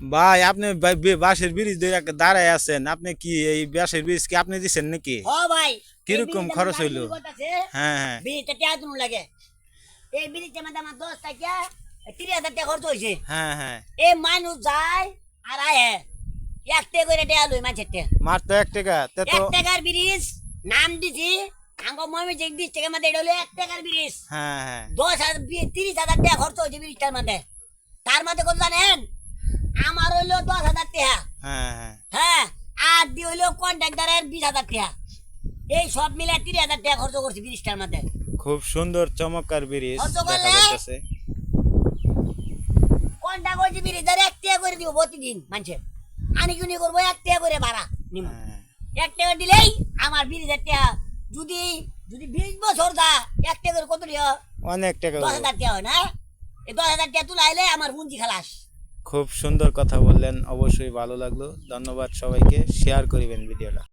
ভাই আপনি বাঁশের ব্রিজ দিয়ে দাঁড়ায় আছেন, আপনি কি এই বাঁশের ব্রিজ কি আপনি দিচ্ছেন নাকি? ও ভাই কিরকম খরচ হইলো? হ্যাঁ হ্যাঁ ব্রিজটা টাকা দিন লাগে। এই ব্রিজের মধ্যে আমার 10 টাকা 30,000 টাকা খরচ হয়েছে। হ্যাঁ হ্যাঁ এই মানুষ যায় আর আয় এক টাকা করে টাকা লই মানুষের টাকা। মাত্র 1 টাকা তে তো 1 টাকার ব্রিজ নাম দিছি আঙ্গ মমি যে 20 টাকার মধ্যে এটা হলো 1 টাকার ব্রিজ। হ্যাঁ হ্যাঁ 30,000 টাকা খরচ হয়েছে ব্রিজটার মধ্যে। তার মধ্যে কত জানেন? আমার হইলো 10,000 টাকা। হ্যাঁ হ্যাঁ হ্যাঁ আর দি হইলো কন্ট্রাক্টরের 20,000 টাকা। এই সব মিলে 30,000 টাকা খরচ করছি ব্রিজটার মধ্যে। খুব সুন্দর চমৎকার ব্রিজ কত দেখা করলে? যাচ্ছে। কোনটা করছি ব্রিজের 1 টাকা করে দিব প্রতিদিন মানুষের। আনি কিনি করবো 1 টাকা করে ভাড়া নিব। হ্যাঁ 1 টাকা দিলেই আমার ব্রিজের টাকা যদি যদি 20 বছর দা 1 টাকা করে কত দিও? অনেক টাকা হলো। 10,000 টাকা হয় না? এই 10,000 টাকা তুলাইলে আমার পুঁজি খালাস। খুব সুন্দর কথা বললেন, অবশ্যই ভালো লাগলো। ধন্যবাদ সবাইকে, শেয়ার করিবেন ভিডিওটা।